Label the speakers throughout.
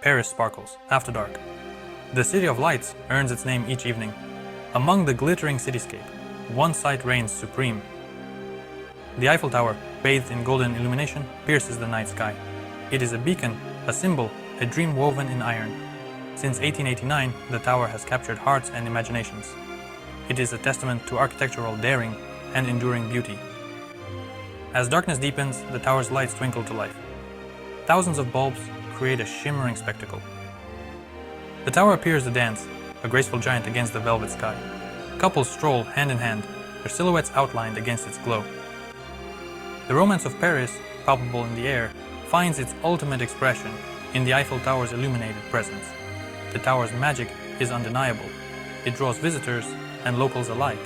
Speaker 1: Paris sparkles, after dark. The City of Lights earns its name each evening. Among the glittering cityscape, one sight reigns supreme. The Eiffel Tower, bathed in golden illumination, pierces the night sky. It is a beacon, a symbol, a dream woven in iron. Since 1889, the tower has captured hearts and imaginations. It is a testament to architectural daring and enduring beauty. As darkness deepens, the tower's lights twinkle to life. Thousands of bulbs create a shimmering spectacle. The tower appears to dance, a graceful giant against the velvet sky. Couples stroll hand in hand, their silhouettes outlined against its glow. The romance of Paris, palpable in the air, finds its ultimate expression in the Eiffel Tower's illuminated presence. The tower's magic is undeniable. It draws visitors and locals alike.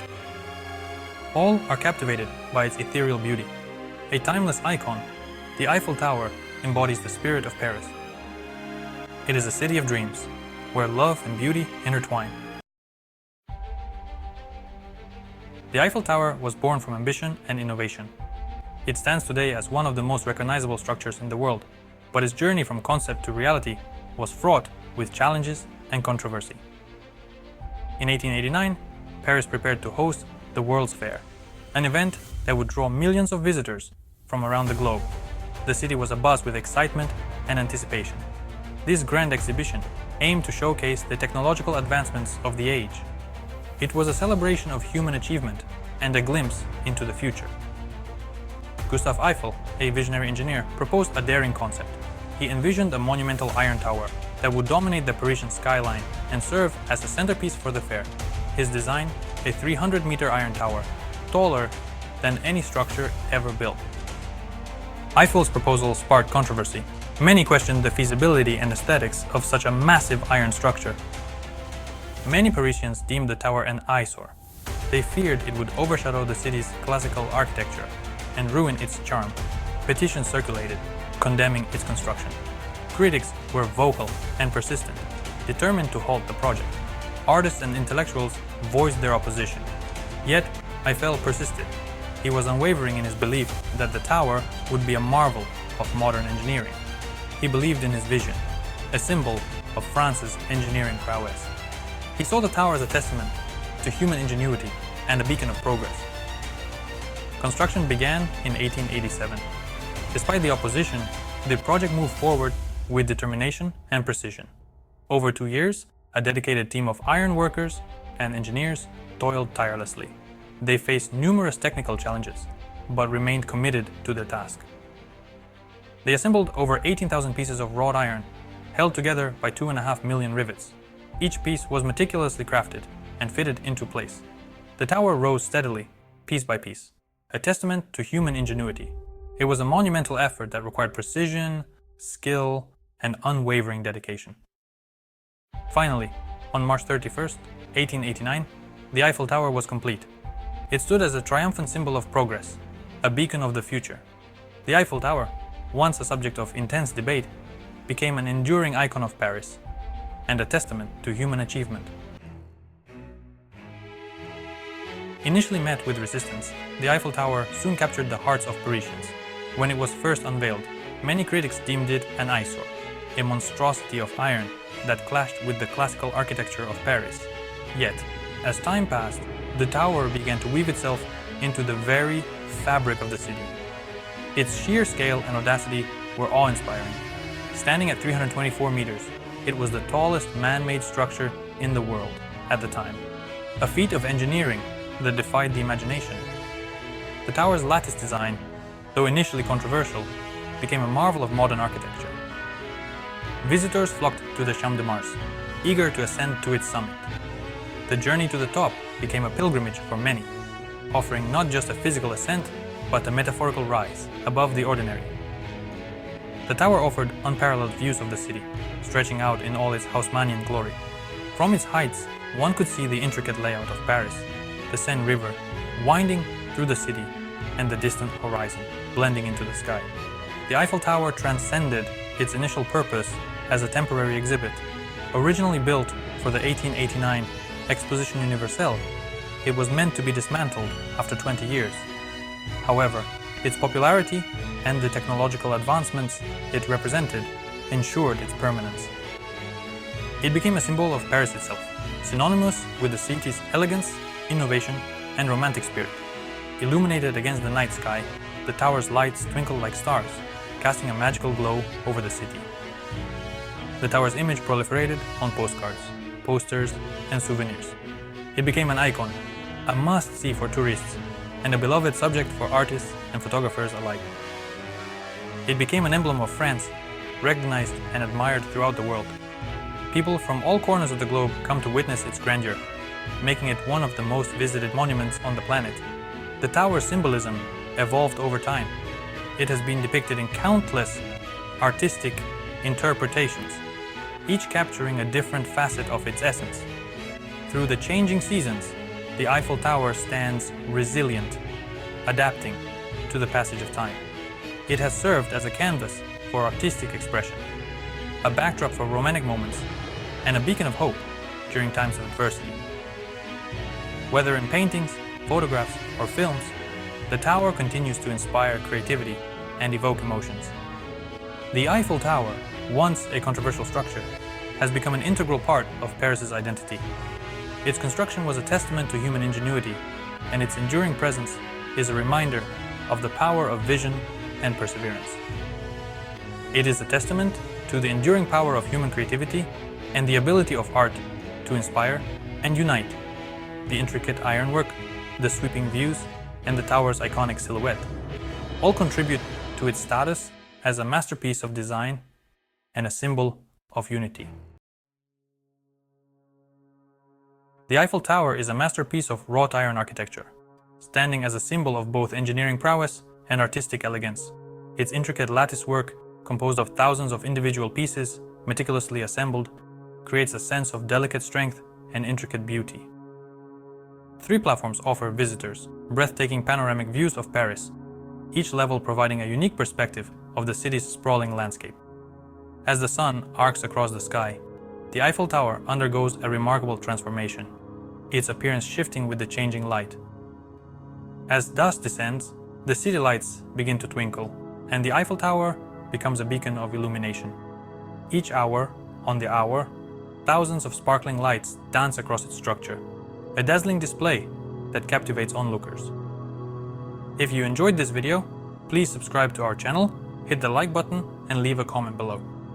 Speaker 1: All are captivated by its ethereal beauty. A timeless icon, the Eiffel Tower embodies the spirit of Paris. It is a city of dreams, where love and beauty intertwine. The Eiffel Tower was born from ambition and innovation. It stands today as one of the most recognizable structures in the world, but its journey from concept to reality was fraught with challenges and controversy. In 1889, Paris prepared to host the World's Fair, an event that would draw millions of visitors from around the globe. The city was abuzz with excitement and anticipation. This grand exhibition aimed to showcase the technological advancements of the age. It was a celebration of human achievement and a glimpse into the future. Gustave Eiffel, a visionary engineer, proposed a daring concept. He envisioned a monumental iron tower that would dominate the Parisian skyline and serve as a centerpiece for the fair. His design, a 300-meter iron tower, taller than any structure ever built. Eiffel's proposal sparked controversy. Many questioned the feasibility and aesthetics of such a massive iron structure. Many Parisians deemed the tower an eyesore. They feared it would overshadow the city's classical architecture and ruin its charm. Petitions circulated, condemning its construction. Critics were vocal and persistent, determined to halt the project. Artists and intellectuals voiced their opposition. Yet, Eiffel persisted. He was unwavering in his belief that the tower would be a marvel of modern engineering. He believed in his vision, a symbol of France's engineering prowess. He saw the tower as a testament to human ingenuity and a beacon of progress. Construction began in 1887. Despite the opposition, the project moved forward with determination and precision. Over 2 years, a dedicated team of iron workers and engineers toiled tirelessly. They faced numerous technical challenges, but remained committed to their task. They assembled over 18,000 pieces of wrought iron, held together by 2.5 million rivets. Each piece was meticulously crafted and fitted into place. The tower rose steadily, piece by piece, a testament to human ingenuity. It was a monumental effort that required precision, skill, and unwavering dedication. Finally, on March 31st, 1889, the Eiffel Tower was complete. It stood as a triumphant symbol of progress, a beacon of the future. The Eiffel Tower, once a subject of intense debate, became an enduring icon of Paris and a testament to human achievement. Initially met with resistance, the Eiffel Tower soon captured the hearts of Parisians. When it was first unveiled, many critics deemed it an eyesore, a monstrosity of iron that clashed with the classical architecture of Paris. Yet, as time passed, the tower began to weave itself into the very fabric of the city. Its sheer scale and audacity were awe-inspiring. Standing at 324 meters, it was the tallest man-made structure in the world at the time, a feat of engineering that defied the imagination. The tower's lattice design, though initially controversial, became a marvel of modern architecture. Visitors flocked to the Champ de Mars, eager to ascend to its summit. The journey to the top became a pilgrimage for many, offering not just a physical ascent, but a metaphorical rise above the ordinary. The tower offered unparalleled views of the city, stretching out in all its Haussmannian glory. From its heights, one could see the intricate layout of Paris, the Seine River, winding through the city, and the distant horizon, blending into the sky. The Eiffel Tower transcended its initial purpose as a temporary exhibit. Originally built for the 1889 Exposition Universelle, it was meant to be dismantled after 20 years. However, its popularity and the technological advancements it represented ensured its permanence. It became a symbol of Paris itself, synonymous with the city's elegance, innovation, and romantic spirit. Illuminated against the night sky, the tower's lights twinkle like stars, casting a magical glow over the city. The tower's image proliferated on postcards, posters, and souvenirs. It became an icon, a must-see for tourists, and a beloved subject for artists and photographers alike. It became an emblem of France, recognized and admired throughout the world. People from all corners of the globe come to witness its grandeur, making it one of the most visited monuments on the planet. The tower's symbolism evolved over time. It has been depicted in countless artistic interpretations, each capturing a different facet of its essence. Through the changing seasons, the Eiffel Tower stands resilient, adapting to the passage of time. It has served as a canvas for artistic expression, a backdrop for romantic moments, and a beacon of hope during times of adversity. Whether in paintings, photographs, or films, the tower continues to inspire creativity and evoke emotions. The Eiffel Tower, once a controversial structure, has become an integral part of Paris's identity. Its construction was a testament to human ingenuity, and its enduring presence is a reminder of the power of vision and perseverance. It is a testament to the enduring power of human creativity and the ability of art to inspire and unite. The intricate ironwork, the sweeping views, and the tower's iconic silhouette all contribute to its status as a masterpiece of design and a symbol of unity. The Eiffel Tower is a masterpiece of wrought iron architecture, standing as a symbol of both engineering prowess and artistic elegance. Its intricate lattice work, composed of thousands of individual pieces meticulously assembled, creates a sense of delicate strength and intricate beauty. 3 platforms offer visitors breathtaking panoramic views of Paris, each level providing a unique perspective of the city's sprawling landscape. As the sun arcs across the sky, the Eiffel Tower undergoes a remarkable transformation, its appearance shifting with the changing light. As dusk descends, the city lights begin to twinkle, and the Eiffel Tower becomes a beacon of illumination. Each hour, on the hour, thousands of sparkling lights dance across its structure, a dazzling display that captivates onlookers. If you enjoyed this video, please subscribe to our channel, hit the like button, and leave a comment below.